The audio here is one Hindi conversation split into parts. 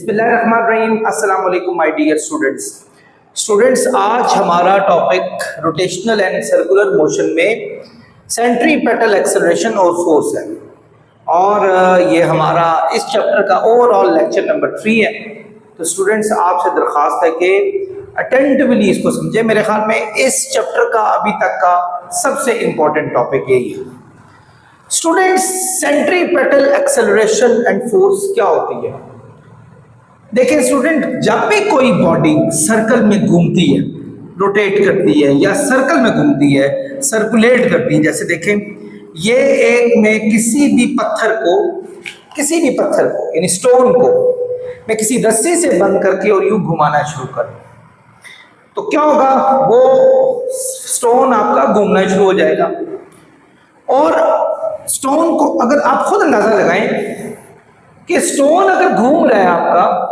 बिस्मिल्लाहिर्रहमानिर्रहीम। अस्सलाम वालेकुम माय डियर स्टूडेंट्स, आज हमारा topic rotational and circular motion में सेंट्रीपेटल एक्सेलरेशन और फोर्स है और ये हमारा इस चैप्टर का ओवरऑल लेक्चर नंबर 3 है। तो स्टूडेंट्स, आपसे दरख्वास्त है कि अटेंटिवली इसको समझे। मेरे ख्याल में इस चैप्टर का अभी तक का सबसे इंपॉर्टेंट टॉपिक यही है। Students, centripetal acceleration and force क्या होती है? देखिए स्टूडेंट, जब भी कोई बॉडी सर्कल में घूमती है, रोटेट करती है या सर्कल में घूमती है, सर्कुलेट करती है, जैसे देखें ये एक मैं किसी भी पत्थर को यानी स्टोन को मैं किसी रस्सी से बंद करके और यूं घुमाना शुरू कर, तो क्या होगा? वो स्टोन आपका घूमना शुरू हो जाएगा। और स्टोन को अगर आप खुद अंदाजा लगाएं कि स्टोन अगर घूम रहा है आपका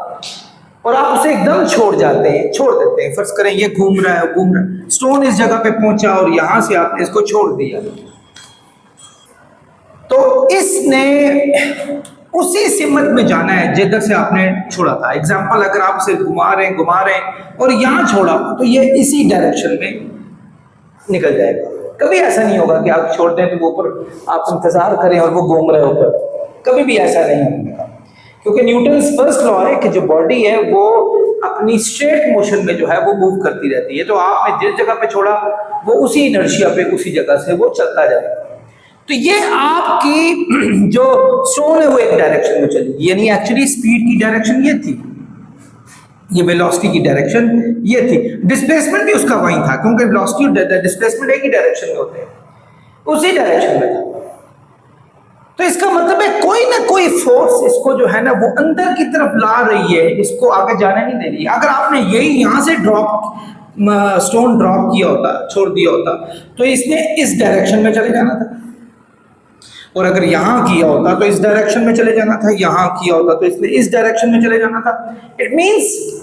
और आप उसे एकदम छोड़ देते हैं, फर्ज करें ये घूम रहा है, स्टोन इस जगह पे पहुंचा और यहां से आपने इसको छोड़ दिया, तो इसने उसी सिमत में जाना है जिधर से आपने छोड़ा था। एग्जांपल, अगर आप इसे घुमा रहे हैं और यहां छोड़ा तो ये इसी डायरेक्शन में निकल जाएगा। कभी ऐसा नहीं होगा कि आप छोड़ दें तो वो ऊपर आप इंतजार करें और वो घूम रहे ऊपर, कभी भी ऐसा नहीं होगा, क्योंकि न्यूटन्स फर्स्ट लॉ है कि जो बॉडी है वो अपनी स्ट्रेट मोशन में जो है वो मूव करती रहती है। तो आपने जिस जगह पे छोड़ा वो उसी इनर्शिया पे उसी जगह से वो चलता जाएगा। तो ये आपकी जो स्टोन है वो एक डायरेक्शन में चली, यानी एक्चुअली स्पीड की डायरेक्शन ये थी, ये वेलोसिटी की डायरेक्शन ये थी। डिस्प्लेसमेंट भी उसका वही था, क्योंकि वेलोसिटी और डिस्प्लेसमेंट एक ही डायरेक्शन में होते हैं, उसी डायरेक्शन में था। तो इसका मतलब है कोई ना कोई फोर्स इसको जो है ना वो अंदर की तरफ ला रही है, इसको आगे जाने नहीं दे रही है। अगर आपने यही यहां से स्टोन ड्रॉप किया होता, छोड़ दिया होता, तो इसने इस डायरेक्शन में चले जाना था, और अगर यहां किया होता तो इस डायरेक्शन में चले जाना था, यहां किया होता तो इसने इस डायरेक्शन में चले जाना था। It means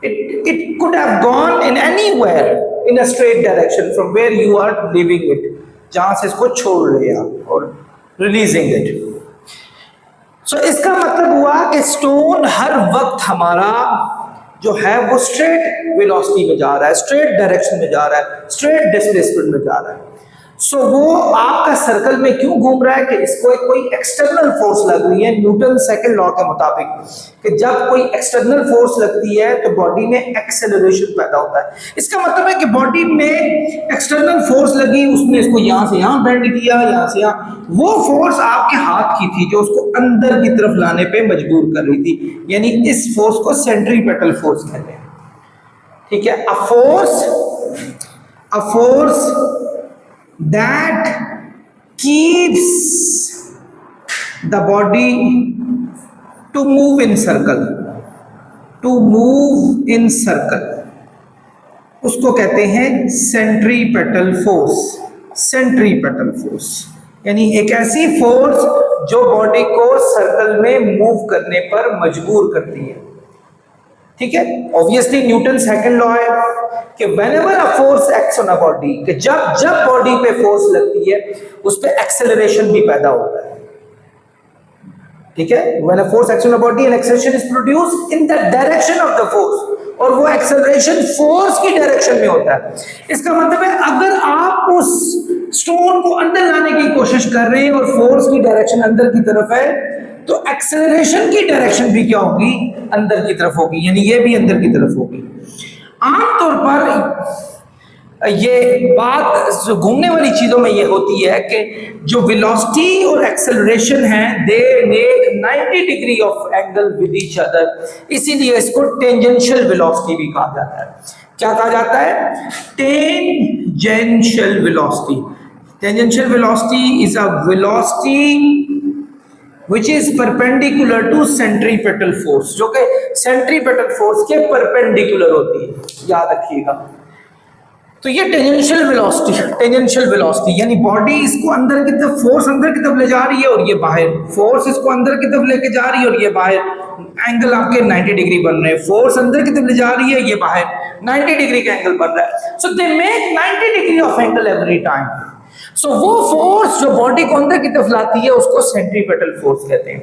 it could have gone in anywhere in a straight direction from where you are leaving it, जहां से इसको छोड़ रहे आप और रिलीजिंग इट। सो इसका मतलब हुआ कि स्टोन हर वक्त हमारा जो है वो स्ट्रेट वेलोसिटी में जा रहा है, स्ट्रेट डायरेक्शन में जा रहा है, स्ट्रेट डिस्प्लेसमेंट में जा रहा है। सो वो आपका सर्कल में क्यों घूम रहा है? कि इसको कोई एक्सटर्नल फोर्स लग रही है, न्यूटन सेकंड लॉ के मुताबिक, कि जब कोई एक्सटर्नल फोर्स लगती है तो बॉडी में एक्सेलरेशन पैदा होता है। इसका मतलब है कि बॉडी में एक्सटर्नल फोर्स लगी, उसने इसको यहां से यहां बेंड किया, यहां से यहां, वो फोर्स आपके हाथ की थी जो उसको अंदर की तरफ लाने पे मजबूर कर रही थी, यानी इस फोर्स को सेंट्रीपेटल फोर्स कहते हैं। ठीक है, a force that keeps the body to move in circle, उसको कहते हैं सेंट्रीपेटल फोर्स। यानी एक ऐसी फोर्स जो बॉडी को सर्कल में मूव करने पर मजबूर करती है। ठीक है, ऑब्वियसली न्यूटन सेकंड लॉ है कि whenever a force acts on a body, कि जब बॉडी पे फोर्स लगती है उस पे एक्सेलरेशन भी पैदा होता है। ठीक है, when a force acts on a body an acceleration is produced in the direction of the force, और वो एक्सेलरेशन फोर्स की डायरेक्शन में होता है। इसका मतलब है अगर आप उस स्टोन को अंदर लाने की कोशिश कर रहे हैं और फोर्स की डायरेक्शन अंदर की तरफ है, तो एक्सेलरेशन की डायरेक्शन भी क्या होगी? अंदर की तरफ होगी, यानी ये भी अंदर की तरफ होगी। आमतौर पर ये बात जो घूमने वाली चीजों में ये होती है कि जो वेलोसिटी और एक्सेलरेशन है दे make 90 degree of angle with each other, इसीलिए इसको टेंजेंशियल वेलोसिटी भी कहा जाता है। क्या कहा जाता है? Tangential velocity. Tangential velocity is a velocity which is perpendicular to centripetal force, जो कि सेंट्रीपेटल फोर्स के परपेंडिकुलर होती है, याद रखिएगा। तो ये टेंजेंशियल वेलोसिटी यानी बॉडी इसको अंदर की तरफ, फोर्स अंदर की तरफ ले जा रही है और ये बाहर, फोर्स इसको अंदर की तरफ लेके जा रही है और ये बाहर, एंगल आपके 90 डिग्री बन रहे हैं। फोर्स अंदर की तरफ ले जा रही है, ये बाहर 90 डिग्री का एंगल बन रहा है। So they make 90 degree of angle every time. So वो फोर्स जो बॉडी को अंदर की तरफ लाती है उसको सेंट्रीपेटल फोर्स कहते हैं।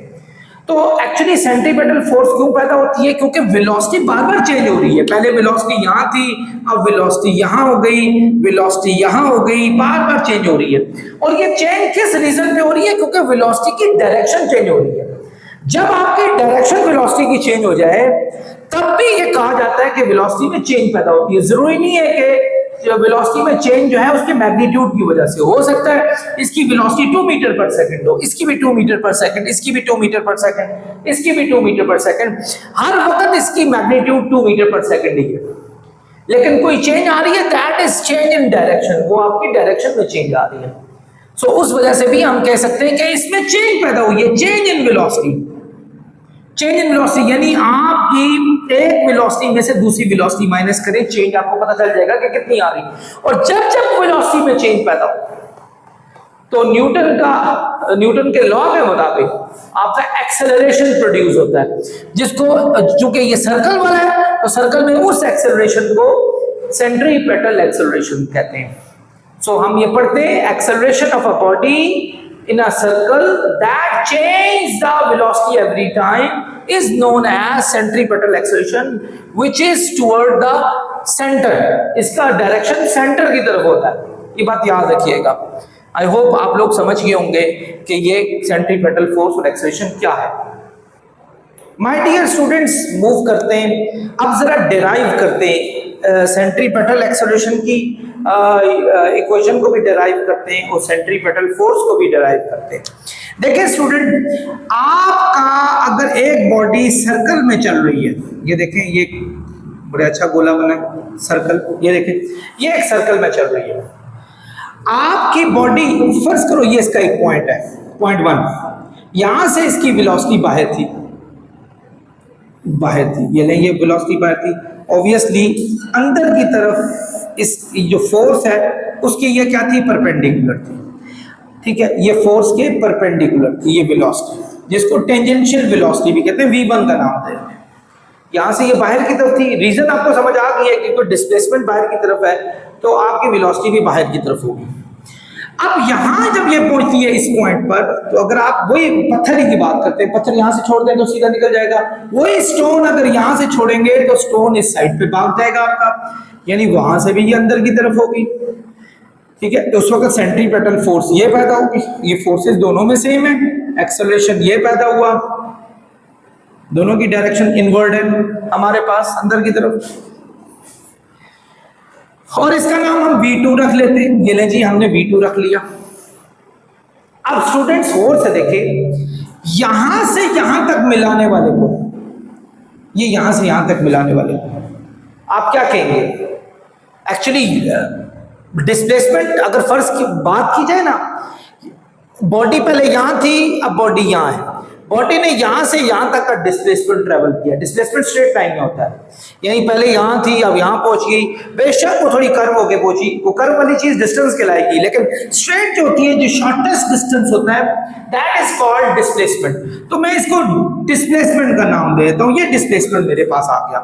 तो एक्चुअली सेंट्रीपेटल फोर्स क्यों पैदा होती है? क्योंकि वेलोसिटी बार बार चेंज हो रही है। पहले वेलोसिटी यहाँ थी, अब वेलोसिटी यहाँ हो गई, वेलोसिटी यहाँ हो गई, बार बार चेंज हो रही है। और ये चेंज किस रीजन पे हो रही है? क्योंकि वेलोसिटी की डायरेक्शन चेंज हो रही है। जब आपकी डायरेक्शन वेलोसिटी की चेंज हो जाए तब भी ये कहा जाता है कि वेलोसिटी में चेंज पैदा होती है। जरूरी नहीं है कि वेलोसिटी में चेंज जो है उसके मैग्नीट्यूड की वजह से हो सकता है इसकी वेलोसिटी 2 मीटर पर सेकंड हो, इसकी भी 2 मीटर पर सेकंड, इसकी भी 2 मीटर पर सेकंड, इसकी भी 2 मीटर पर सेकंड, हर वक्त इसकी मैग्नीट्यूड 2 मीटर पर सेकंड ही है। लेकिन कोई चेंज आ रही है, that is change in direction, वो आपकी डायरेक्शन में चेंज आ रही है। सो उस वजह से भी हम कह सकते हैं कि इसमें चेंज पैदा हुई है, change in velocity. Change in velocity यानी आपकी एक वेलोसिटी में से दूसरी वेलोसिटी माइनस करें, चेंज आपको पता चल जाएगा कि कितनी आ रही है। और जब जब वेलोसिटी में चेंज पैदा हो तो न्यूटन के लॉ के मुताबिक आपका एक्सेलरेशन प्रोड्यूस होता है, जिसको चूंकि ये सर्कल वाला है तो सर्कल में उस एक्सेलरेशन को सेंट्रीपेटल एक्सेलरेशन कहते हैं। सो हम ये पढ़ते हैं acceleration of a body in a circle that changes the velocity every time is known as centripetal acceleration, which is toward the center. इसका डायरेक्शन सेंटर की तरफ होता है, ये बात याद रखिएगा। आई होप आप लोग समझ गए होंगे कि ये सेंट्रीपेटल फोर्स और एक्सेलरेशन क्या है। माय डियर स्टूडेंट्स, मूव करते हैं अब जरा डिराइव करते हैं सेंट्रीपेटल एक्सेलरेशन की इक्वेशन को भी डिराइव करते हैं और सेंट्रीपेटल फोर्स को भी डिराइव करते हैं। देखिए स्टूडेंट, आपका अगर एक बॉडी सर्कल में चल रही है, ये देखें, ये बड़ा अच्छा गोला बना सर्कल, ये देखें ये एक सर्कल में चल रही है। आपकी बॉडी, फर्ज करो ये इसका एक पॉइंट है, पॉइंट 1, यहां से इसकी वेलोसिटी बाहर थी, ये नहीं, ये वेलोसिटी बाहर थी। ऑब्वियसली अंदर की तरफ इस जो फोर्स है उसकी ये क्या थी, परपेंडिकुलर थी। ठीक है, ये फोर्स के परपेंडिकुलर थी ये वेलोसिटी, जिसको टेंजेंशियल वेलोसिटी भी कहते हैं, v1 का नाम है। यहां से ये बाहर की तरफ थी। रीजन आपको समझ आ गई है कि कोई डिस्प्लेसमेंट बाहर की तरफ है तो आपकी वेलोसिटी भी बाहर की तरफ होगी। अब यहां जब ये पहुंचती है इस पॉइंट पर, तो अगर आप वही पत्थर की बात करते हैं, पत्थर यहां से छोड़ दें तो सीधा निकल जाएगा, वही स्टोन अगर यहां से छोड़ेंगे तो स्टोन इस साइड पे भाग जाएगा आपका, यानी वहां से भी ये अंदर की तरफ होगी। ठीक है, तो उस वक्त सेंट्रीपेटल फोर्स ये पैदा होगी, ये फोर्सेस दोनों में सेम है, एक्सेलरेशन ये पैदा हुआ, दोनों की डायरेक्शन इनवर्ड है हमारे पास अंदर की तरफ, और इसका नाम हम V2 रख लेते हैं। ये ले जी, हमने V2 रख लिया। अब स्टूडेंट्स गौर से देखें, यहां से यहां तक मिलाने वाले को, ये यहां से यहां तक मिलाने वाले को आप क्या कहेंगे? एक्चुअली डिस्प्लेसमेंट अगर फर्ज की बात की जाए ना, बॉडी पहले यहां थी, अब बॉडी यहां है, बॉडी ने यहां से यहां तक का डिस्प्लेसमेंट ट्रेवल किया। डिस्प्लेसमेंट स्ट्रेट लाइन में होता है, यानी पहले यहां थी अब यहां पहुंच गई, बेशक वो थोड़ी कर्व होके पहुंची, वो कर्व वाली चीज डिस्टेंस कहलाएगी, लेकिन स्ट्रेट जो होती है, जो शॉर्टेस्ट डिस्टेंस होता है, दैट इज कॉल्ड डिस्प्लेसमेंट। तो मैं इसको डिस्प्लेसमेंट का नाम देता हूं, ये डिस्प्लेसमेंट मेरे पास आ गया।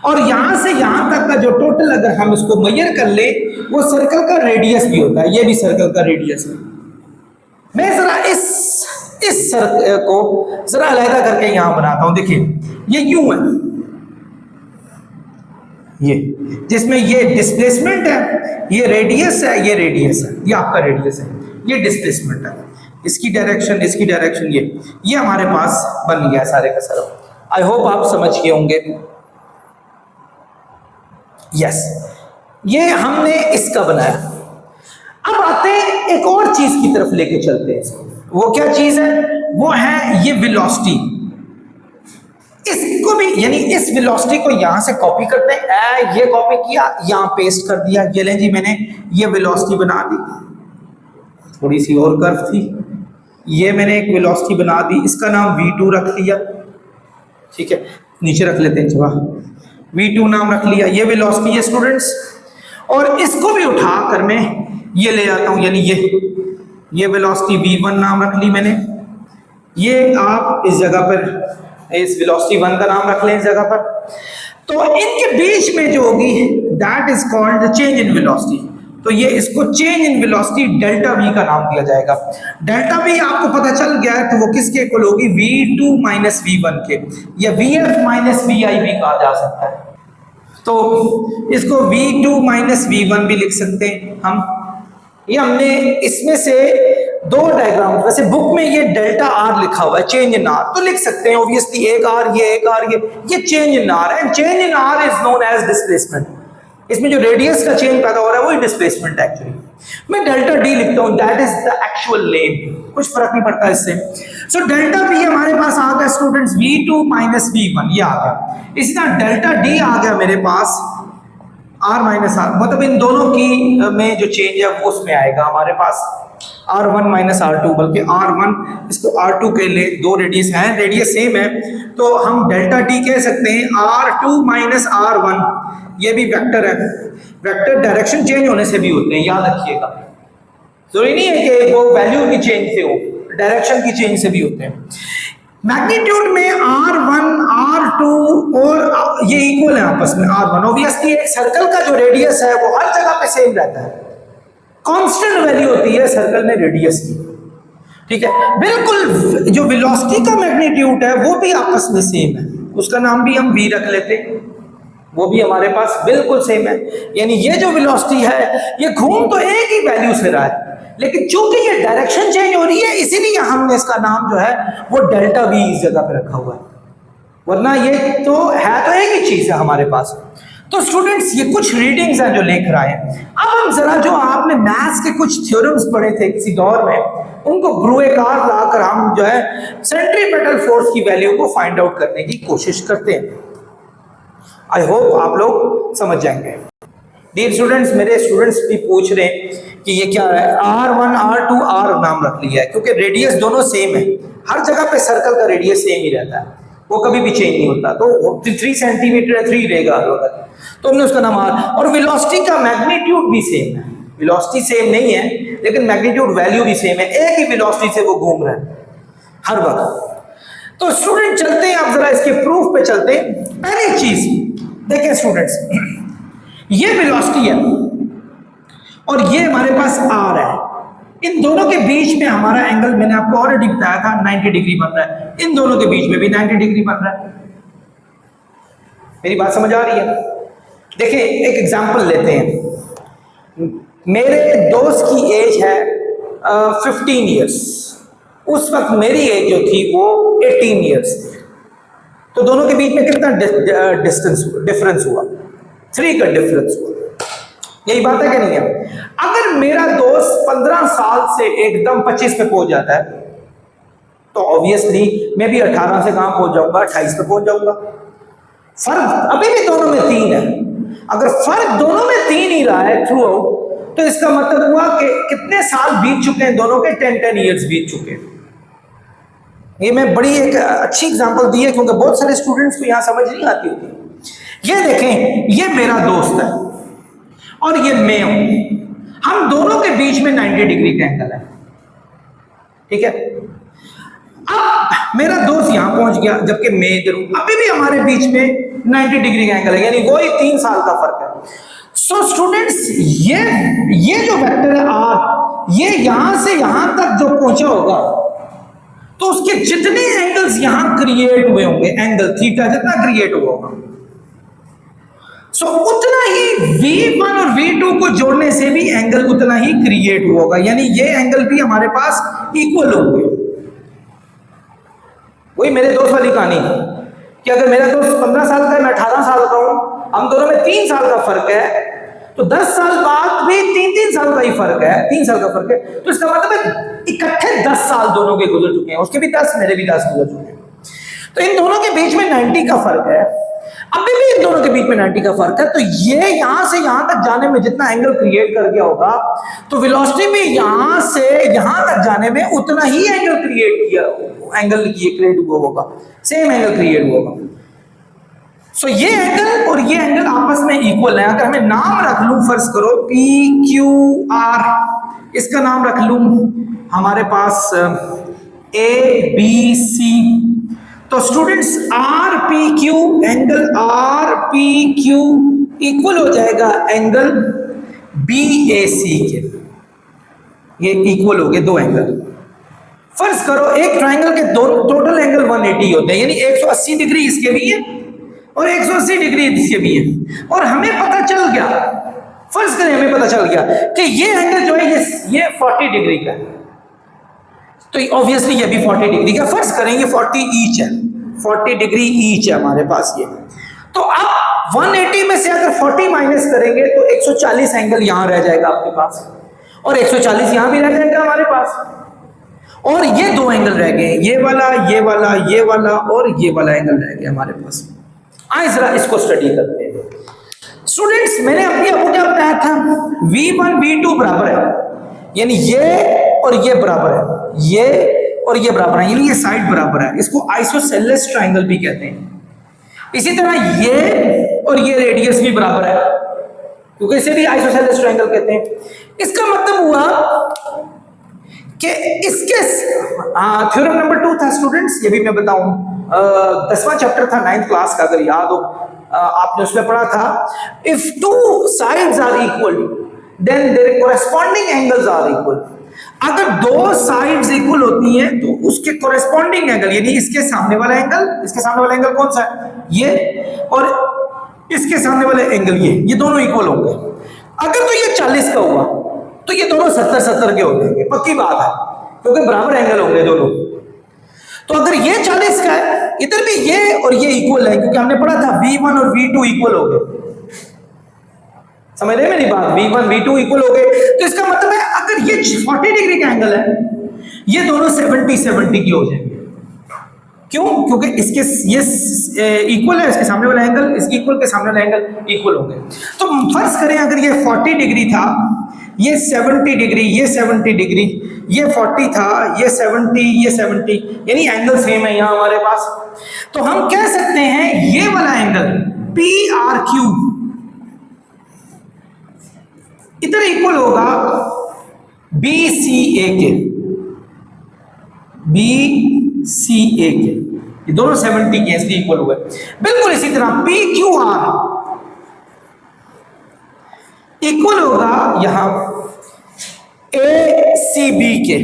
और यहां से यहां तक का जो टोटल अगर हम इसको मेजर कर ले, वो सर्कल का रेडियस भी होता है, ये भी सर्कल का रेडियस है। मैं जरा इस सर्कल को जरा अलग करके यहां बनाता हूं। देखिए ये यूं है, ये जिसमें ये डिस्प्लेसमेंट है, ये रेडियस है, ये रेडियस है, ये आपका रेडियस है, ये डिस्प्लेसमेंट है, इसकी डायरेक्शन, इसकी डायरेक्शन, ये हमारे पास बन गया सारे का सारा। आई होप आप समझ गए होंगे। यस, ये हमने इसका बनाया। अब आते हैं एक और चीज की तरफ लेके चलते हैं इसको। वो क्या चीज है? वो है ये वेलोसिटी। इसको भी, यानी इस वेलोसिटी को यहां से कॉपी करते हैं, ये कॉपी किया, यहां पेस्ट कर दिया। ये लें जी, मैंने ये वेलोसिटी बना दी, थोड़ी सी और कर्व थी, ये मैंने एक वेलोसिटी बना दी, इसका नाम V2 रख लिया। ठीक है, नीचे रख लेते हैं, जवाब V2 नाम रख लिया, ये वेलोसिटी है स्टूडेंट्स। और इसको भी उठाकर मैं ये ले आता हूं, यानी ये वेलोसिटी V1 नाम रख ली मैंने। ये आप इस जगह पर इस वेलोसिटी 1 का नाम रख लें इस जगह पर। तो इनके बीच में जो होगी that is called the change in velocity. तो ये इसको change in velocity delta we का नाम दिया जाएगा। डेल्टा वी आपको पता चल गया है तो वो किसके इक्वल होगी, v2 माइनस v1 के, या vf माइनस vi भी कहा जा सकता है। तो इसको v2 माइनस v1 भी लिख सकते हैं हम। ये हमने इसमें से दो डायग्राम, वैसे बुक में ये डेल्टा आर लिखा हुआ है, चेंज इन आर, तो लिख सकते हैं ऑब्वियसली एक आर ये चेंज इन आर है। Change in R is known as displacement. इसमें जो रेडियस का चेंज पैदा हो रहा है वही डिस्प्लेसमेंट एक्चुअली। मैं डेल्टा डी लिखता हूं, that is the actual name, कुछ फर्क नहीं पड़ता इससे। सो डेल्टा वी हमारे पास आ गया स्टूडेंट्स v2 माइनस v1, ये आ गया। इसी तरह डेल्टा डी आ गया मेरे पास r माइनस आर, मतलब इन दोनों की में जो चेंज है वो उसमें आएगा हमारे पास r1 माइनस r2, बल्कि r1 इसको r2 के लिए दो रेडियस हैं, रेडियस सेम है तो हम डेल्टा टी कह सकते हैं r2 माइनस r1। ये भी वेक्टर है, वेक्टर डायरेक्शन चेंज होने से भी होते हैं, याद रखिएगा। जरूरी नहीं है कि वो वैल्यू की चेंज से हो, डायरेक्शन की चेंज से भी होते हैं। मैग्नीट्यूड में r1 r2 और ये इक्वल है आपस में r1। ऑब्वियसली एक सर्कल का जो रेडियस है वो हर जगह पे सेम रहता है, कांस्टेंट वैल्यू होती है सर्कल में रेडियस की, ठीक है। बिल्कुल जो वेलोसिटी का मैग्नीट्यूड है वो भी आपस में सेम है, उसका नाम भी हम v रख लेते हैं, वो भी हमारे पास बिल्कुल सेम है। यानी ये जो वेलोसिटी है ये घूम तो एक ही वैल्यू से रहा है, लेकिन चूंकि ये डायरेक्शन चेंज हो रही है इसीलिए हमने इसका नाम जो है वो डेल्टा वी इस जगह पे रखा हुआ है, वरना ये तो है तो एक ही चीज है हमारे पास। तो स्टूडेंट्स ये कुछ रीडिंग्स हैं जो लेख रहा है। अब हम जरा जो आपने मैथ्स के कुछ थ्योरम्स पढ़े थे किसी दौर में, उनको ब्रुएकार लाकर हम जो है सेंट्रीपेटल फोर्स की वैल्यू को फाइंड आउट करने की कोशिश करते हैं। आई होप आप लोग समझ जाएंगे। डियर स्टूडेंट्स, मेरे स्टूडेंट्स भी पूछ रहे हैं कि ये क्या है, R1 R2 R नाम रख लिया है क्योंकि रेडियस दोनों सेम है, हर जगह पे सर्कल का रेडियस सेम ही रहता है, वो कभी भी चेंज नहीं होता। तो 3 सेंटीमीटर 3 रहेगा अगर, तो हमने उसका नाम R। और वेलोसिटी का मैग्नीट्यूड भी सेम है, वेलोसिटी सेम नहीं है लेकिन मैग्नीट्यूड वैल्यू भी सेम है, एक ही वेलोसिटी से वो घूम रहा है हर वक्त। तो स्टूडेंट चलते हैं अब जरा इसके प्रूफ पे चलते हैं। पहली चीज देखिए स्टूडेंट्स, ये वेलोसिटी है और ये हमारे पास R है, इन दोनों के बीच में हमारा एंगल मैंने आपको ऑलरेडी बताया था 90 डिग्री बन रहा है, इन दोनों के बीच में भी 90 डिग्री बन रहा है। मेरी बात समझ आ रही है? देखिए एक एग्जांपल लेते हैं। मेरे दोस्त की एज है 15 इयर्स, उस वक्त मेरी एज जो थी वो 18 इयर्स थी, तो दोनों के बीच में कितना डिफरेंस हुआ? 3 का डिफरेंस हुआ। यही बात है कि नहीं है? अगर मेरा दोस्त 15 साल से एकदम 25 पे पहुंच जाता है तो ऑब्वियसली मैं भी 18 से कहां पहुंच जाऊंगा, 28 पे पहुंच जाऊंगा। फर्क अभी भी दोनों में 3 है। अगर फर्क दोनों में 3 ही रहा है थ्रू आउट, तो इसका मतलब हुआ कि कितने साल बीत चुके हैं दोनों के, 10 ईयर्स बीत चुके हैं। ये मैं बड़ी एक अच्छी एग्जांपल दी है क्योंकि बहुत सारे स्टूडेंट्स को यहां समझ नहीं आती होती। ये देखें, ये मेरा दोस्त है और ये मैं हूं, हम दोनों के बीच में 90 डिग्री का एंगल है, ठीक है। अब मेरा दोस्त यहां पहुंच गया जबकि मैं इधर हूं, अभी भी हमारे बीच में 90 डिग्री का एंगल है, यानी वही 3 साल का फर्क है। सो स्टूडेंट्स, ये जो वेक्टर है R, ये यहां से यहां तक जो पहुंचा होगा तो उसके जितने एंगल्स यहां क्रिएट हुए होंगे, एंगल थीटा जितना क्रिएट हुआ होगा, सो उतना ही V1 और V2 को जोड़ने से भी एंगल उतना ही क्रिएट हुआ होगा, यानी ये एंगल भी हमारे पास इक्वल होंगे। वही मेरे दोस्त वाली कहानी कि अगर मेरा दोस्त 15 साल का है, मैं 18 साल का हूं, हम दोनों में 3 साल का फर्क है, तो 10 साल बाद भी 3 साल का ही फर्क है, 3 साल का फर्क है, तो इसका मतलब है इकट्ठे 10 साल दोनों के गुजर चुके हैं, उसके भी 10 मेरे भी 10 गुजर चुके हैं। तो इन दोनों के बीच में 90 का फर्क है, अभी भी इन दोनों के बीच में 90 का फर्क है। तो ये यहां से यहां तक जाने में जितना एंगल क्रिएट कर गया होगा, तो वेलोसिटी में यहां से यहां तक जाने में उतना ही एंगल क्रिएट हुआ होगा, सेम एंगल क्रिएट हुआ होगा। सो ये एंगल और ये एंगल आपस में इक्वल है। अगर हमें नाम रख लूं, फर्ज करो PQR, इसका नाम रख लूं हमारे पास ABC, तो students RPQ, angle RPQ equal हो जाएगा एंगल BAC के, ये इक्वल हो गए दो एंगल। फर्ज करो एक ट्राइंगल के दो टोटल एंगल 180 होते हैं, यानी 180 डिग्री इसके भी है और 180 डिग्री इसके भी है। और हमें पता चल गया, फर्ज करें हमें पता चल गया कि ये एंगल जो है ये 40 डिग्री का है, तो ऑब्वियसली ये भी 40 डिग्री का। फर्ज करें ये 40 ईच है, 40 डिग्री ईच है हमारे पास ये। तो अब 180 में से अगर 40 माइनस करेंगे तो 140 एंगल यहां रह जाएगा आपके पास, और 140 यहां भी रह जाएगा हमारे पास, और ये दो एंगल रह गए, ये वाला ये वाला ये वाला और ये वाला एंगल रह गया हमारे पास। आइए जरा इसको स्टडी करते हैं स्टूडेंट्स। मैंने अपनी आपको क्या बताया था, V1 V2 बराबर है, यानी ये और ये बराबर है, ये और ये बराबर है, यानी ये साइड बराबर है। इसको आइसोसेलेस ट्राइंगल भी कहते हैं। इसी तरह ये और ये रेडियस भी बराबर है, क्योंकि इसे भी आइसोसेलेस ट्राइंगल कहते हैं। इसका मतलब हुआ कि इसके थ्योरम नंबर 2 था स्टूडेंट्स, ये भी मैं बताऊं, 10वां चैप्टर था 9th क्लास का, अगर याद हो आपने उसमें पढ़ा था, if two sides are equal then their corresponding angles are equal. अगर दो साइड्स इक्वल होती हैं तो उसके कोरेस्पॉन्डिंग एंगल, यानी इसके सामने वाला एंगल, इसके सामने वाला एंगल कौन सा है, ये, और इसके सामने वाला एंगल ये दोनों इक्वल होंगे। अगर तो ये 40 का हुआ तो ये दोनों 70-70 के हो जाएंगे, पक्की बात है, क्योंकि बराबर एंगल होंगे दोनों। तो अगर ये 40 का है, इधर भी ये और ये इक्वल है, क्योंकि हमने पढ़ा था V1 और V2 इक्वल हो गए। समझ रहे हैं मेरी बात, V1 V2 इक्वल हो गए, तो इसका मतलब है अगर ये 40 डिग्री का एंगल है, ये दोनों 70-70 की हो जाएंगे। क्यों? क्योंकि इसके ये इक्वल है, इसके सामने वाला एंगल इसके इक्वल के सामने वाला एंगल इक्वल हो गए। तो फर्ज करें अगर ये 40 डिग्री था, ये 70 डिग्री, ये 70 डिग्री, ये 40 था, ये 70, ये 70, यानी एंगल सेम है यहां हमारे पास। तो हम कह सकते हैं ये वाला एंगल PRQ इधर इक्वल होगा BCA के, BCA के, ये दोनों 70 के इसलिए इक्वल हुए। बिल्कुल इसी तरह PQR इक्वल होगा यहां ACB के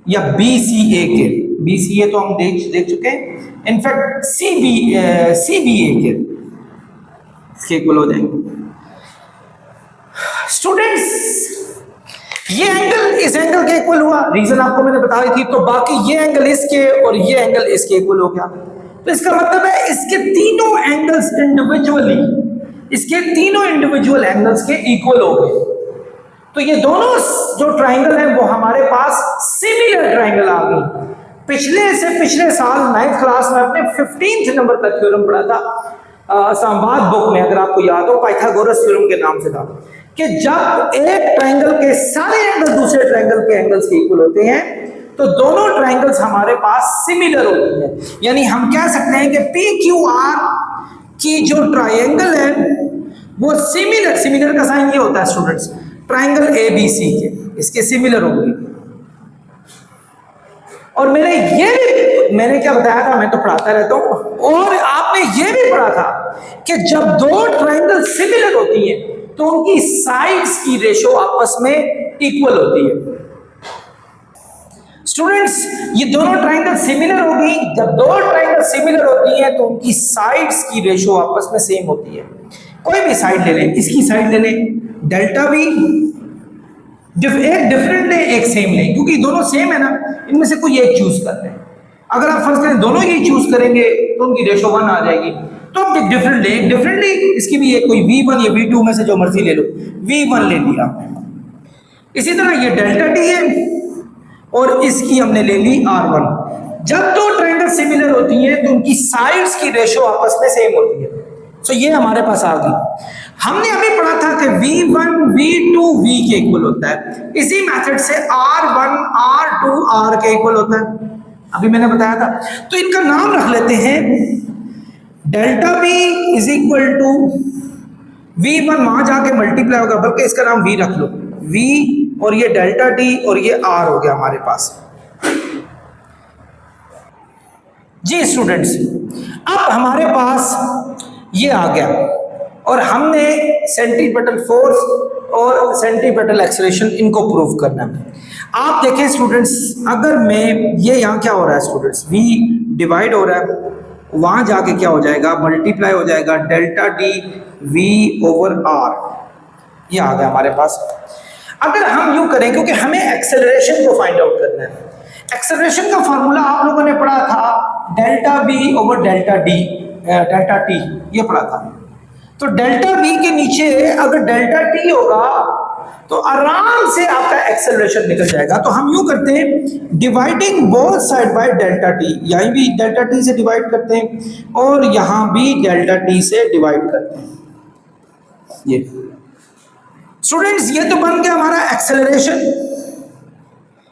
या BCA के। BCA तो हम देख चुके हैं, इनफैक्ट CBA के इसके इक्वल हो जाएंगे। स्टूडेंट्स ये एंगल इस एंगल के इक्वल हुआ, रीजन आपको मैंने बताई थी, तो बाकी ये एंगल इसके और ये एंगल इसके इक्वल हो गया। तो इसका मतलब है इसके तीनों एंगल्स इंडिविजुअली, इसके तीनों इंडिविजुअल एंगल्स के इक्वल हो गए। तो ये दोनों जो ट्राइंगल हैं वो हमारे पास सिमिलर ट्राइंगल आ गई। पिछले साल 9th क्लास में अपने 15th नंबर का थ्योरम पढ़ा था संवाद बुक में, अगर आपको याद हो, पाइथागोरस थ्योरम के नाम से था, कि जब एक ट्राइंगल के सारे एंगल दूसरे ट्राइंगल के एंगल्स के इक्वल होते हैं तो दोनों ट्राइंगल्स हमारे पास सिमिलर होती हैं। यानी हम कह सकते हैं कि PQR की जो ट्राइंगल है वो सिमिलर का साइन ये होता है स्टूडेंट्स, ट्राइंगल ABC के, इसके सिमिलर होंगे। और मैंने क्या बताया था, मैं तो पढ़ाता रहता हूं, और आपने ये भी पढ़ा था कि जब दो ट्राइंगल सिमिलर होती हैं तो उनकी साइड्स की रेशो आपस में इक्वल होती है। स्टूडेंट्स ये दोनों ट्राइंगल सिमिलर होगी, जब दो ट्राइंगल सिमिलर होती हैं तो उनकी साइड्स की रेशो आपस में सेम होती है। कोई भी साइड ले लें, इसकी साइड ले लें, डेल्टा भी, एक डिफरेंट ले एक सेम ले, क्योंकि दोनों सेम है ना, इनमें से कोई एक चूज करते हैं। अगर आप फर्स्ट करें दोनों ही चूज करेंगे तो उनकी रेशो 1 आ जाएगी। तो आप एक डिफरेंट ले, इसकी भी एक कोई V1 या V2 में से जो मर्जी ले लो, V1 ले लिया। इसी तरह ये डेल्टा T है और इसकी हमने ले ली R1। जब दो ट्रायंगल सिमिलर होती हैं तो उनकी साइड्स की रेशो आपस में सेम होती है। तो ये हमारे पास आ गई। हमने अभी पढ़ा था कि V1 V2 V के इक्वल होता है, इसी मेथड से R1 R2 R के इक्वल होता है, अभी मैंने बताया था। तो इनका नाम रख लेते हैं, delta V is equal to V1, वहां जाके मल्टीप्लाई होगा, बल्कि इसका नाम V रख लो, V, और ये डेल्टा T और ये R हो गया हमारे पास। जी स्टूडेंट्स, अब हमारे पास ये आ गया और हमने सेंट्रीपेटल फोर्स और सेंट्रीपेटल एक्सेलरेशन इनको प्रूव करना है। आप देखें स्टूडेंट्स, अगर मैं ये यहाँ क्या हो रहा है स्टूडेंट्स, v डिवाइड हो रहा है, वहां जाके क्या हो जाएगा, मल्टीप्लाई हो जाएगा delta D v over r, ये आ गया हमारे पास। अगर हम यूं करें, क्योंकि हमें एक्सेलरेशन को फाइंड आउट करना है, एक्सेलरेशन का फॉर्मूला आप लोगों ने पढ़ा था delta v over delta D, delta T, ये पढ़ा था। तो डेल्टा v के नीचे अगर डेल्टा t होगा तो आराम से आपका एक्सेलरेशन निकल जाएगा। तो हम यूं करते हैं, dividing both side by delta T, यहीं भी डेल्टा टी से डिवाइड करते हैं और यहां भी डेल्टा टी से डिवाइड करते हैं। ये स्टूडेंट्स, ये तो बन गया हमारा एक्सेलरेशन।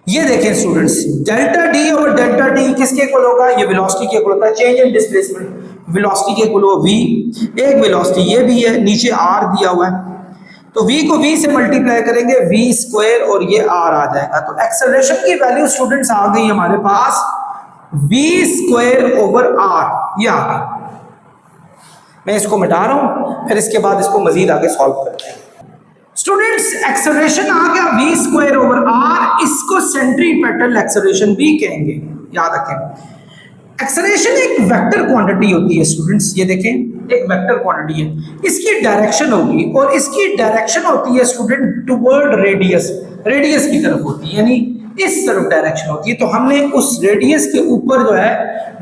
ये देखें स्टूडेंट्स, डेल्टा डी और डेल्टा टी किसके इक्वल होगा, ये वेलोसिटी के इक्वल होता है, चेंज इन डिस्प्लेसमेंट वेलोसिटी के इक्वल हो v, एक वेलोसिटी ये भी है, नीचे r दिया हुआ है, तो v को v से मल्टीप्लाई करेंगे, v स्क्वायर और ये r आ जाएगा। तो एक्सेलरेशन की वैल्यू स्टूडेंट्स आ गई हमारे पास v स्क्वायर ओवर r, ये आ गई। मैं इसको मिटा रहा हूं, फिर इसके बाद इसको मजीद आगे सॉल्व करते हैं। स्टूडेंट्स, एक्सेलरेशन आ गया v स्क्वायर ओवर r, इसको सेंट्रीपेटल एक्सेलरेशन भी कहेंगे, याद रखें। एक्सेलरेशन एक वेक्टर क्वांटिटी होती है स्टूडेंट्स, ये देखें एक वेक्टर क्वांटिटी है, इसकी डायरेक्शन होगी और इसकी डायरेक्शन होती है स्टूडेंट टुवर्ड रेडियस, रेडियस की तरफ होती है, यानी इस तरफ डायरेक्शन होती है। तो हमने उस रेडियस के ऊपर जो है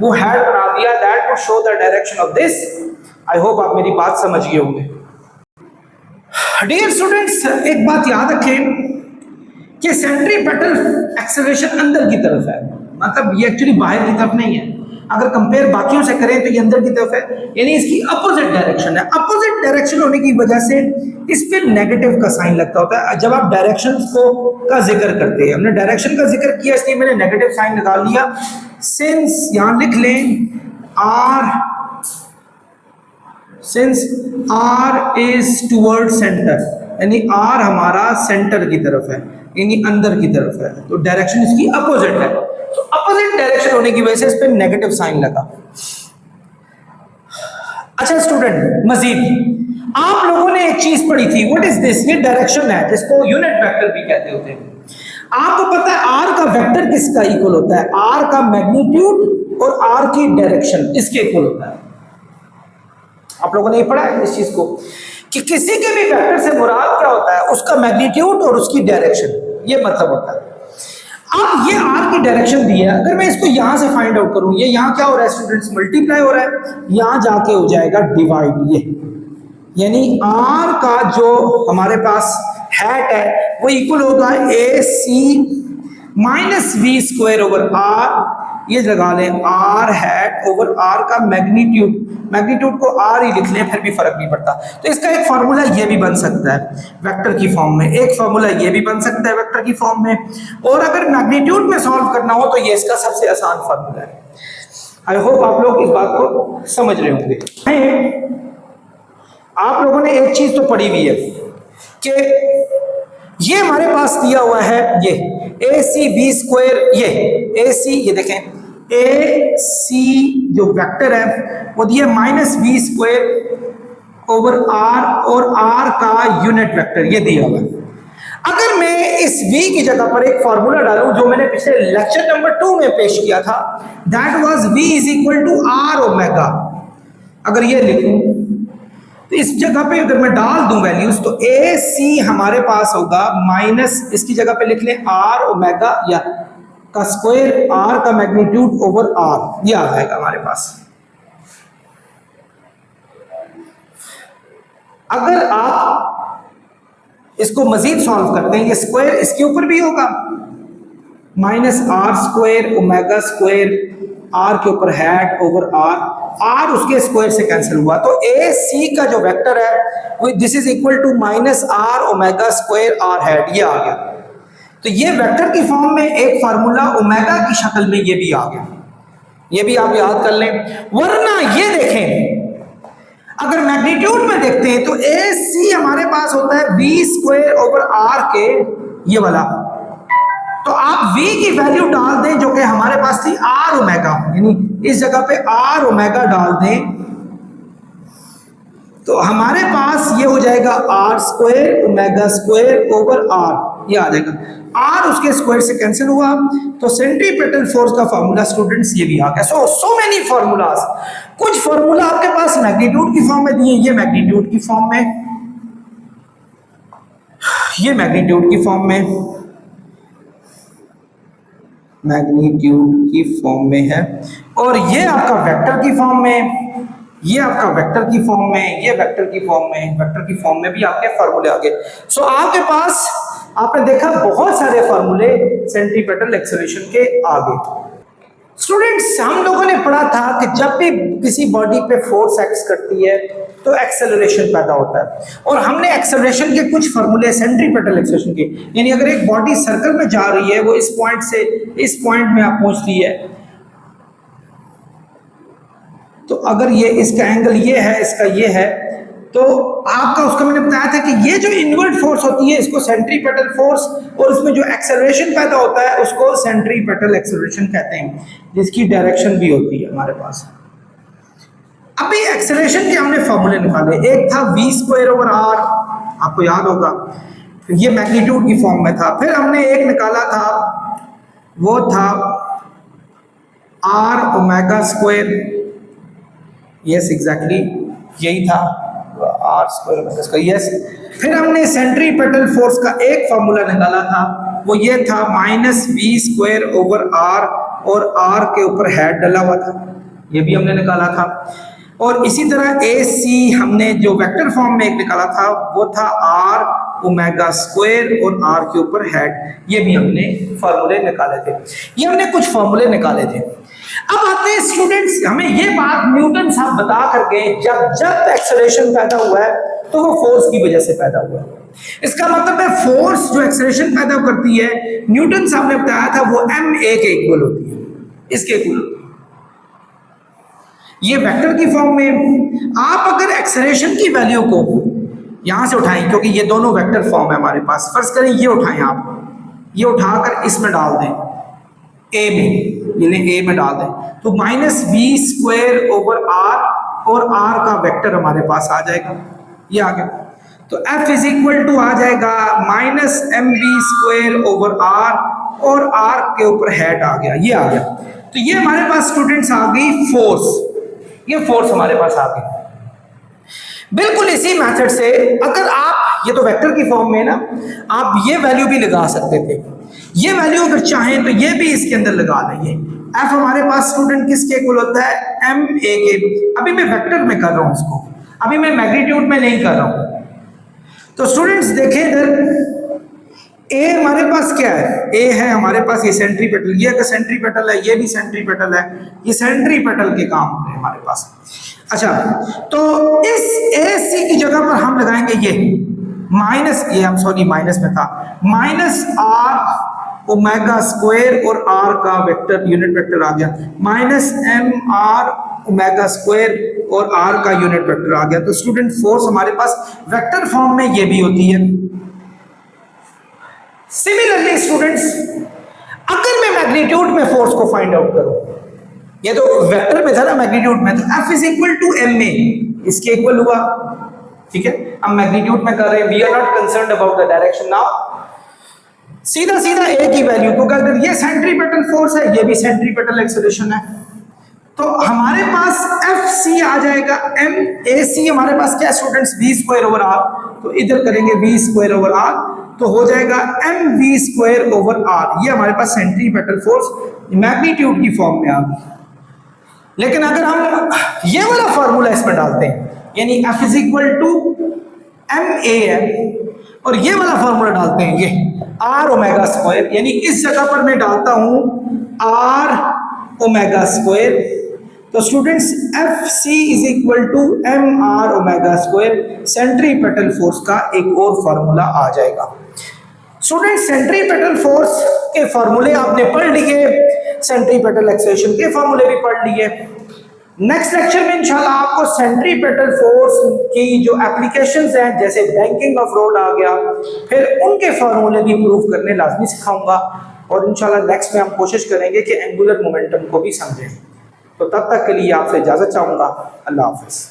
वो हैड बना दिया, that would show the direction of this. I hope आप मेरी बात समझ गए होंगे। डियर स्टूडेंट्स, एक बात याद रखें कि सेंट्रीपेटल एक्सेलरेशन अंदर की तरफ है, मतलब ये एक्चुअली बाहर की तरफ नहीं है। अगर कंपेयर बाकियों से करें तो ये अंदर की तरफ है, यानी इसकी अपोजिट डायरेक्शन है। अपोजिट डायरेक्शन होने की वजह से इस पे नेगेटिव का साइन लगता होता है जब आप डायरेक्शंस को का जिक्र करते हैं। हमने डायरेक्शन का जिक्र किया इसलिए मैंने नेगेटिव साइन निकाल लिया। सिंस यहां लिख लें R इज टुवर्ड सेंटर, यानी R हमारा सेंटर की तरफ है, यानी अंदर की तरफ है, तो डायरेक्शन इसकी अपोजिट है। तो अपोजिट डायरेक्शन होने की वजह से इस पे नेगेटिव साइन लगा। अच्छा स्टूडेंट, मजीद आप लोगों ने एक चीज पढ़ी थी, व्हाट इज दिस, ये डायरेक्शन है जिसको यूनिट वेक्टर भी कहते होते हैं। आपको पता है आर का वेक्टर किसका इक्वल होता है, आर का मैग्नीट्यूड और आर की डायरेक्शन इसके इक्वल होता है। आप लोगों ने ये पढ़ा है इस चीज को कि किसी के भी वेक्टर से मुराद क्या होता है, उसका मैग्नीट्यूड और उसकी डायरेक्शन, ये मतलब होता है। अब ये आर की डायरेक्शन दी है, अगर मैं इसको यहां से फाइंड आउट करूं, ये यहां क्या हो रहा है स्टूडेंट्स, मल्टीप्लाई हो रहा है, यहां जाके हो जाएगा डिवाइड, ये यानी आर का जो हमारे पास हैट है वो इक्वल होगा A C minus V square over R, ये लगा लें आर हैट ओवर आर का मैग्नीट्यूड, मैग्नीट्यूड को आर ही लिख लें फिर भी फर्क नहीं पड़ता। तो इसका एक फार्मूला ये भी बन सकता है वेक्टर की फॉर्म में, एक फार्मूला ये भी बन सकता है वेक्टर की फॉर्म में, और अगर मैग्नीट्यूड में सॉल्व करना हो तो ये इसका सबसे आसान फार्मूला है। आई होप आप लोग इस बात को समझ रहे होंगे। आप लोगों ने एक चीज तो पढ़ी हुई है कि ये हमारे पास दिया हुआ है, ये ए सी बी स्क्वायर, ये ए सी, ये देखें ए सी जो वेक्टर है वो दिया minus B square over R, और आर का यूनिट वेक्टर ये दिया हुआ है। अगर मैं इस v की जगह पर एक फॉर्मूला डालूं जो मैंने पिछले लेक्चर नंबर 2 में पेश किया था, that was v is equal to R omega, अगर ये लिखूं तो इस जगह पे अगर मैं डाल दूं वैल्यूज तो ए सी हमारे पास होगा माइनस, इसकी जगह पे लिख लें आर ओमेगा या का स्क्वायर, आर का मैग्नीट्यूड ओवर आर, ये आ जाएगा हमारे पास। अगर आप इसको मजीद सॉल्व करते हैं, ये स्क्वायर इसके ऊपर भी होगा, minus R square omega square, R के ऊपर हैट ओवर आर, आर उसके स्क्वायर से कैंसिल हुआ, तो ए सी का जो वेक्टर है this is equal to minus R omega square R hat, ये आ गया। तो ये वेक्टर की फॉर्म में एक फार्मूला ओमेगा की शक्ल में ये भी आ गया, ये भी आप याद कर लें। वरना ये देखें, अगर मैग्नीट्यूड में देखते हैं तो ए सी हमारे पास होता है बी स्क्वायर ओवर आर के ये वाला, तो आप v की वैल्यू डाल दें जो कि हमारे पास थी r ओमेगा, यानी इस जगह पे r ओमेगा डाल दें, तो हमारे पास ये हो जाएगा R square omega square over R, ये आ जाएगा। आर उसके स्क्वायर से कैंसिल हुआ, तो सेंट्रीपेटल फोर्स का फार्मूला स्टूडेंट्स ये भी आ गया। So many formulas. कुछ फार्मूला आपके पास मैग्नीट्यूड की फॉर्म में दिए, ये मैग्नीट्यूड की फॉर्म में, ये मैग्नीट्यूड की फॉर्म में, मैग्नीट्यूड की फॉर्म में है, और ये आपका वेक्टर की फॉर्म में, ये आपका वेक्टर की फॉर्म में, ये वेक्टर की फॉर्म में, वेक्टर की फॉर्म में भी आपके फार्मूले आ गए। सो आपके पास आपने देखा बहुत सारे फार्मूले सेंट्रीपेटल एक्सेलरेशन के आगे। स्टूडेंट्स, हम लोगों ने पढ़ा था कि जब भी किसी बॉडी पे फोर्स एक्ट करती है तो एक्सेलरेशन पैदा होता है, और हमने एक्सेलरेशन के कुछ फार्मूले सेंट्रीपेटल एक्सेलरेशन के, यानी अगर एक बॉडी सर्कल में जा रही है, वो इस पॉइंट से इस पॉइंट में आप पहुंच रही है, तो अगर ये इसका एंगल ये है, इसका ये है, तो आपका उसका मैंने बताया था कि ये जो इनवर्ट फोर्स होती है इसको सेंट्रीपेटल फोर्स, और उसमें जो एक्सेलरेशन पैदा होता है उसको सेंट्रीपेटल एक्सेलरेशन कहते हैं, जिसकी डायरेक्शन भी होती है हमारे पास। अभी एक्सेलरेशन के हमने फॉर्मूले निकाले, एक था v स्क्वायर ओवर आर, आपको याद होगा, ये मैग्नीट्यूड की फॉर्म में था। फिर हमने एक निकाला था, वो था r omega square, yes exactly यही था, r square omega square, yes. फिर हमने सेंट्रीपेटल फोर्स का एक फॉर्मूला निकाला था, वो ये था minus v square over r, और r के ऊपर हेड डला हुआ था, ये भी हमने निकाला था। और इसी तरह AC हमने जो वेक्टर फॉर्म में एक निकाला था, वो था r ओमेगा स्क्वायर और r के ऊपर हेड, ये भी हमने फार्मूले निकाले थे। ये हमने कुछ फार्मूले निकाले थे। अब आते हैं स्टूडेंट्स, हमें ये बात न्यूटन साहब बता करके, जब एक्सेलरेशन पैदा हुआ है तो वो फोर्स की वजह से पैदा हुआ है। इसका मतलब है फोर्स जो एक्सेलरेशन पैदा करती है, न्यूटन साहब ने बताया था, वो ma के इक्वल होती है, इसके इक्वल होती है। ये वेक्टर की फॉर्म में आप अगर एक्सेलरेशन की वैल्यू को यहां से उठाएं, क्योंकि ये दोनों वेक्टर फॉर्म है हमारे पास, फर्ज करें ये उठाएं, आप ये उठाकर इसमें डाल दें, ए में, ये ए में डाल दें, तो minus v square over r, और r का वेक्टर हमारे पास आ जाएगा, ये आ गया। तो F इज इक्वल टू आ जाएगा minus mv square over r, और r के ऊपर हेड आ गया, ये आ गया। तो ये हमारे पास स्टूडेंट्स आ गई फोर्स, ये फोर्स हमारे पास आ गई। बिल्कुल इसी मेथड से अगर आप, ये तो वेक्टर की फॉर्म में ना, आप ये वैल्यू भी लगा सकते थे, ये वैल्यू अगर चाहें तो ये भी इसके अंदर लगा लेंगे। F हमारे पास स्टूडेंट किसके इक्वल होता है, ma के। अभी मैं वेक्टर में कर रहा हूं इसको, अभी मैं मैग्नीट्यूड में नहीं कर रहा हूं। तो स्टूडेंट्स देखें इधर, A हमारे पास क्या है, A है हमारे पास ये सेंट्रीपेटल, ये अगर सेंट्रीपेटल है, ये भी सेंट्रीपेटल है, ये सेंट्रीपेटल के काम होते हैं हमारे पास। अच्छा, तो इस AC की जगह पर हम लगाएंगे ये माइनस, ये हम सॉरी माइनस में था, माइनस r ओमेगा स्क्वायर, और r का वेक्टर यूनिट वेक्टर आ गया, माइनस mr ओमेगा स्क्वायर, और r का यूनिट वेक्टर आ गया। तो स्टूडेंट फोर्स हमारे पास वेक्टर फॉर्म में ये भी होती है। सिमिलरली स्टूडेंट्स, अगर मैं मैग्नीट्यूड में फोर्स को फाइंड आउट करूं, ये तो वेक्टर में था ना मैग्नीट्यूड में, तो F is equal to ma, इसके इक्वल हुआ, ठीक है। हम मैग्नीट्यूड में कर रहे हैं, we are not concerned about the direction now. सीधा सीधा A की वैल्यू को, अगर ये सेंट्रीपेटल फोर्स है, ये भी सेंट्रीपेटल एक्सेलरेशन है, तो हमारे पास FC आ जाएगा, MAC हमारे पास क्या students, v square over r, तो इधर करेंगे v स्क्वायर ओवर r, तो हो जाएगा mv स्क्वायर ओवर r। ये हमारे पास सेंट्रीपेटल फोर्स मैग्नीट्यूड की फॉर्म में आ गई। लेकिन अगर हम ये वाला फॉर्मूला इसमें डालते हैं, यानी F is equal to ma है, और ये वाला फॉर्मूला डालते हैं, ये r ओमेगा स्क्वायर, यानी इस जगह पर मैं डालता हूं r ओमेगा स्क्वायर, तो students FC is equal to mr omega square, centripetal force का एक और फॉर्मूला आ जाएगा। स्टूडेंट्स, सेंट्रीपेटल फोर्स के फॉर्मूले आपने पढ़ लिए, सेंट्रीपेटल एक्सेलरेशन के फॉर्मूले भी पढ़ लिए। नेक्स्ट लेक्चर में इंशाल्लाह आपको सेंट्रीपेटल फोर्स की जो एप्लीकेशंस हैं, जैसे बैंकिंग ऑफ रोड आ गया, फिर उनके फॉर्मूले भी प्रूव करने लाजमी सिखाऊंगा, और इंशाल्लाह नेक्स्ट में हम कोशिश करेंगे कि एंगुलर मोमेंटम को भी समझें। तो तब तक के लिए आपसे इजाजत चाहूंगा, अल्लाह हाफिज।